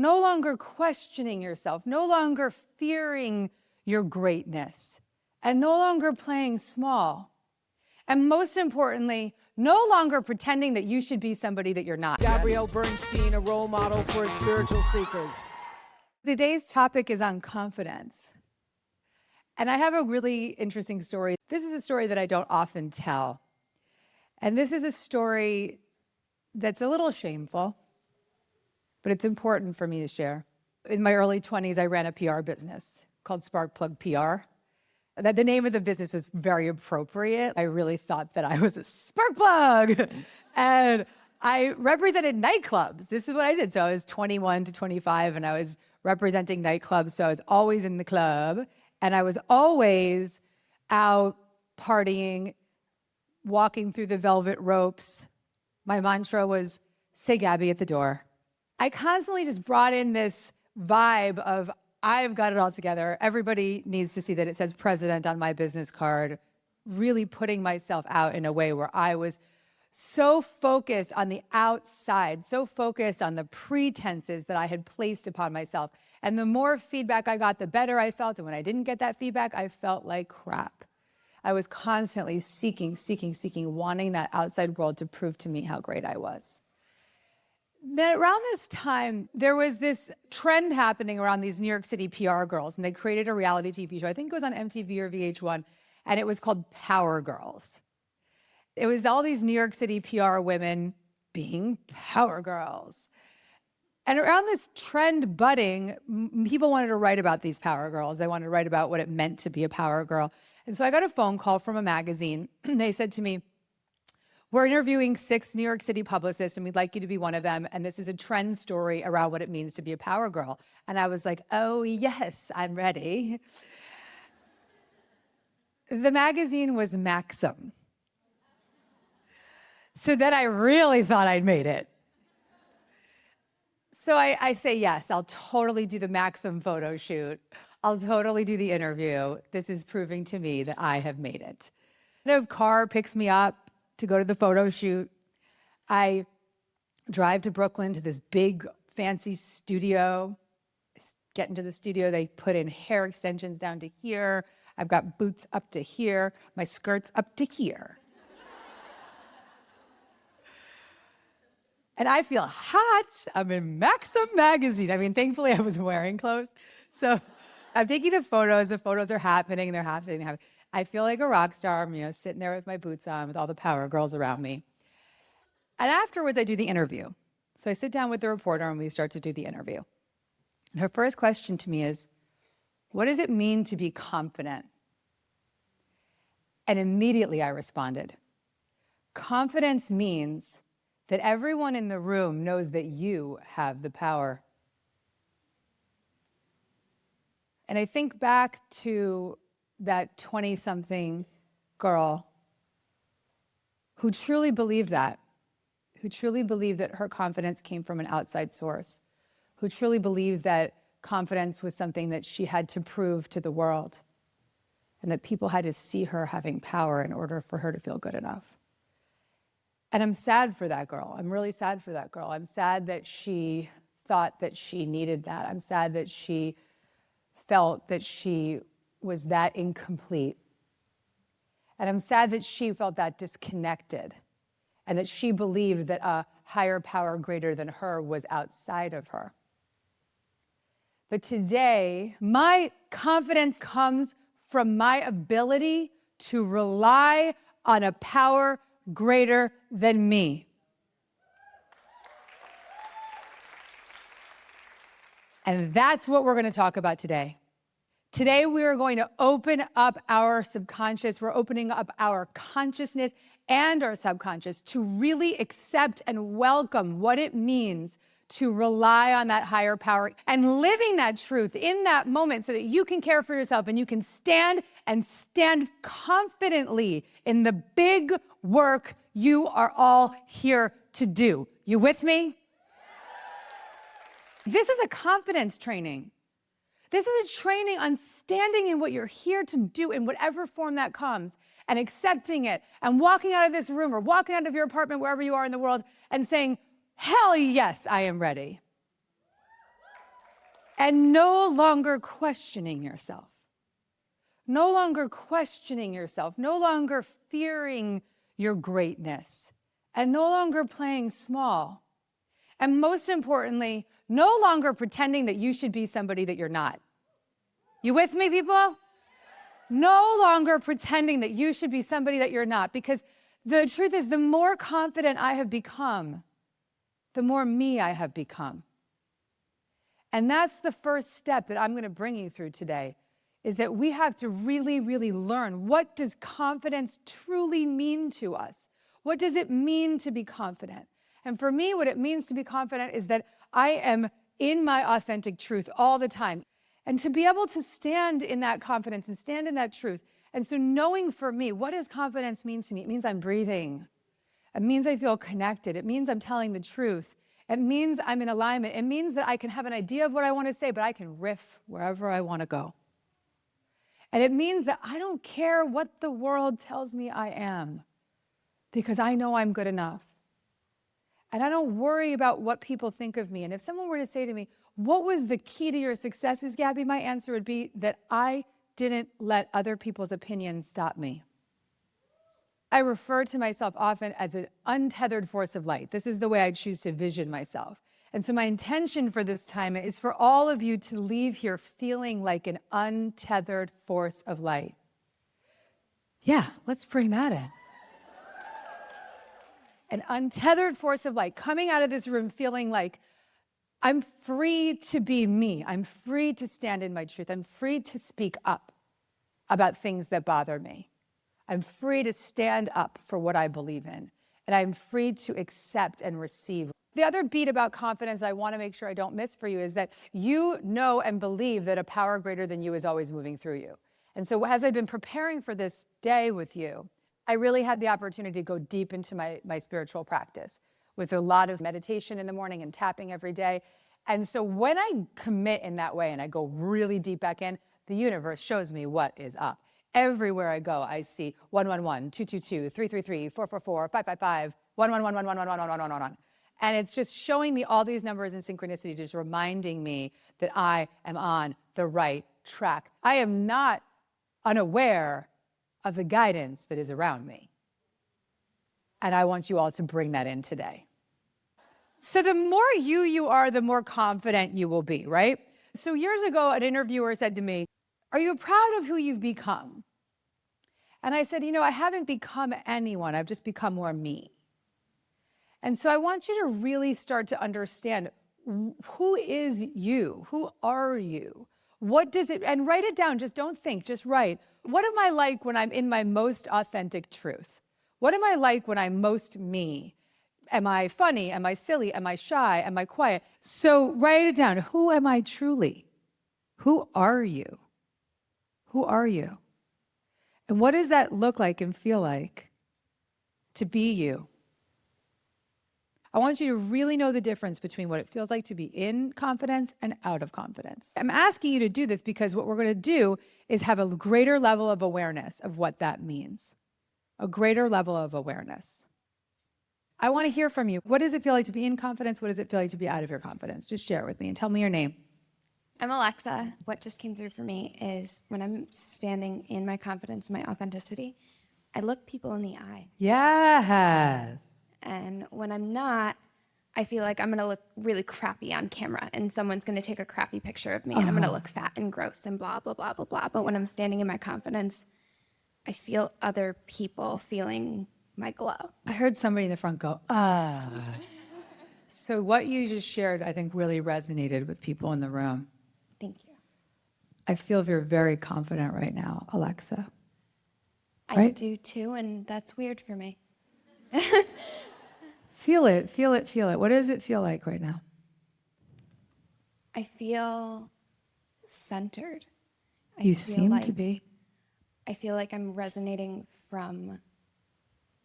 no longer questioning yourself, no longer fearing your greatness, and no longer playing small. And most importantly, no longer pretending that you should be somebody that you're not. Gabrielle Bernstein, a role model for spiritual seekers. Today's topic is on confidence. And I have a really interesting story. This is a story that I don't often tell. And this is a story that's a little shameful, but it's important for me to share. In my early 20s, I ran a PR business called Sparkplug PR. The name of the business was very appropriate. I really thought that I was a spark plug. And I represented nightclubs. This is what I did. So I was 21 to 25 and I was representing nightclubs. So I was always in the club and I was always out partying, walking through the velvet ropes. My mantra was, say Gabby at the door. I constantly just brought in this vibe of, I've got it all together. Everybody needs to see that it says president on my business card, really putting myself out in a way where I was so focused on the outside, so focused on the pretenses that I had placed upon myself. And the more feedback I got, the better I felt. And when I didn't get that feedback, I felt like crap. I was constantly seeking, wanting that outside world to prove to me how great I was. Then around this time, there was this trend happening around these New York City PR girls, and they created a reality TV show. I think it was on MTV or VH1, and it was called Power Girls. It was all these New York City PR women being power girls. And around this trend budding, people wanted to write about these power girls. They wanted to write about what it meant to be a power girl. And so I got a phone call from a magazine. They said to me, we're interviewing 6 New York City publicists and we'd like you to be one of them. And this is a trend story around what it means to be a power girl. And I was like, oh yes, I'm ready. The magazine was Maxim. So then I really thought I'd made it. So I say, yes, I'll totally do the Maxim photo shoot. I'll totally do the interview. This is proving to me that I have made it. And a car picks me up to go to the photo shoot. I drive to Brooklyn to this big fancy studio. Get into the studio, they put in hair extensions down to here. I've got boots up to here, my skirt's up to here. And I feel hot. I'm in Maxim magazine. I mean, thankfully I was wearing clothes. So I'm taking the photos are happening, they're happening. I feel like a rock star. I'm, sitting there with my boots on with all the power girls around me. And afterwards, I do the interview. So I sit down with the reporter and we start to do the interview. And her first question to me is, what does it mean to be confident? And immediately I responded, confidence means that everyone in the room knows that you have the power. And I think back to that 20-something girl who truly believed that, who truly believed that her confidence came from an outside source, who truly believed that confidence was something that she had to prove to the world, and that people had to see her having power in order for her to feel good enough. And I'm sad for that girl. I'm really sad for that girl. I'm sad that she thought that she needed that. I'm sad that she felt that she was that incomplete. And I'm sad that she felt that disconnected and that she believed that a higher power greater than her was outside of her. But today, my confidence comes from my ability to rely on a power greater than me. And that's what we're going to talk about today. Today, we are going to open up our subconscious. We're opening up our consciousness and our subconscious to really accept and welcome what it means to rely on that higher power and living that truth in that moment so that you can care for yourself and you can stand confidently in the big work you are all here to do. You with me? This is a confidence training. This is a training on standing in what you're here to do in whatever form that comes and accepting it and walking out of this room or walking out of your apartment, wherever you are in the world, and saying, hell yes, I am ready. and no longer questioning yourself. No longer questioning yourself, no longer fearing your greatness, and no longer playing small. And most importantly, no longer pretending that you should be somebody that you're not. You with me, people? No longer pretending that you should be somebody that you're not, because the truth is, the more confident I have become, the more me I have become. And that's the first step that I'm going to bring you through today, is that we have to really, really learn, what does confidence truly mean to us? What does it mean to be confident? And for me, what it means to be confident is that I am in my authentic truth all the time. And to be able to stand in that confidence and stand in that truth. And so knowing for me, what does confidence mean to me? It means I'm breathing. It means I feel connected. It means I'm telling the truth. It means I'm in alignment. It means that I can have an idea of what I want to say, but I can riff wherever I want to go. And it means that I don't care what the world tells me I am, because I know I'm good enough. And I don't worry about what people think of me. And if someone were to say to me, what was the key to your successes, Gabby? My answer would be that I didn't let other people's opinions stop me. I refer to myself often as an untethered force of light. This is the way I choose to vision myself. And so my intention for this time is for all of you to leave here feeling like an untethered force of light. Yeah, let's bring that in. An untethered force of light, coming out of this room feeling like I'm free to be me. I'm free to stand in my truth. I'm free to speak up about things that bother me. I'm free to stand up for what I believe in. And I'm free to accept and receive. The other beat about confidence I want to make sure I don't miss for you is that you know and believe that a power greater than you is always moving through you. And so as I've been preparing for this day with you, I really had the opportunity to go deep into my spiritual practice with a lot of meditation in the morning and tapping every day. And so when I commit in that way and I go really deep back in, the universe shows me what is up. Everywhere I go, I see 111, 222, 333, 444, 555, 111, and it's just showing me all these numbers and synchronicity, just reminding me that I am on the right track. I am not unaware of the guidance that is around me. And I want you all to bring that in today. So the more you are, the more confident you will be, right? So years ago, an interviewer said to me, "Are you proud of who you've become?" And I said, I haven't become anyone. I've just become more me. And so I want you to really start to understand, who is you? Who are you? What does it, and write it down, just don't think, just write. What am I like when I'm in my most authentic truth? What am I like when I'm most me? Am I funny? Am I silly? Am I shy? Am I quiet? So write it down. Who am I truly? Who are you? Who are you? And what does that look like and feel like to be you? I want you to really know the difference between what it feels like to be in confidence and out of confidence. I'm asking you to do this because what we're going to do is have a greater level of awareness of what that means. A greater level of awareness. I want to hear from you. What does it feel like to be in confidence? What does it feel like to be out of your confidence? Just share it with me and tell me your name. I'm Alexa. What just came through for me is when I'm standing in my confidence, my authenticity, I look people in the eye. Yes. And when I'm not, I feel like I'm going to look really crappy on camera and someone's going to take a crappy picture of me and I'm going to look fat and gross and blah, blah, blah, blah, blah. But when I'm standing in my confidence, I feel other people feeling my glow. I heard somebody in the front go, ah. So what you just shared, I think, really resonated with people in the room. Thank you. I feel you're very confident right now, Alexa. I Right? do too, and that's weird for me. Feel it, feel it, feel it. What does it feel like right now? I feel centered. You seem to be. I feel like I'm resonating from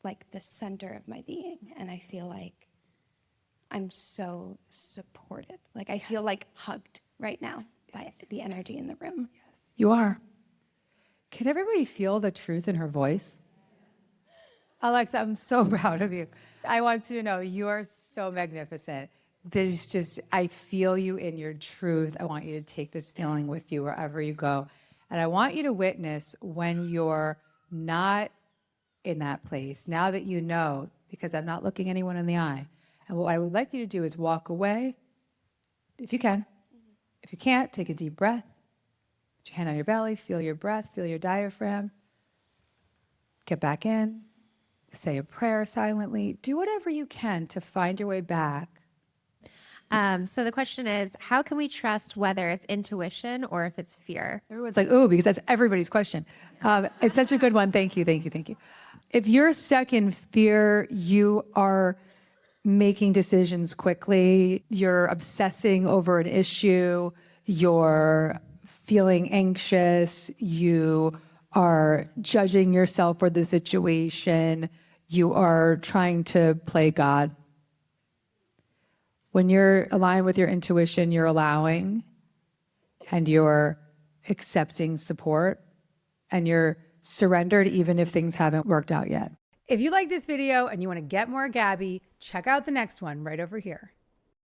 like the center of my being, and I feel like I'm so supported. Like I feel like hugged right now by the energy in the room. Yes, you are. Can everybody feel the truth in her voice? Alexa, I'm so proud of you. I want you to know you are so magnificent. There's just, I feel you in your truth. I want you to take this feeling with you wherever you go. And I want you to witness when you're not in that place, now that you know, because I'm not looking anyone in the eye. And what I would like you to do is walk away, if you can. If you can't, take a deep breath. Put your hand on your belly, feel your breath, feel your diaphragm. Get back in, say a prayer silently. Do whatever you can to find your way back. So the question is, how can we trust whether it's intuition or if it's fear? Everyone's like, oh, because that's everybody's question. It's such a good one. Thank you, thank you, thank you. If you're stuck in fear, you are making decisions quickly, you're obsessing over an issue, you're feeling anxious, you are judging yourself for the situation, you are trying to play God. When you're aligned with your intuition, you're allowing and you're accepting support and you're surrendered even if things haven't worked out yet. If you like this video and you want to get more Gabby, check out the next one right over here.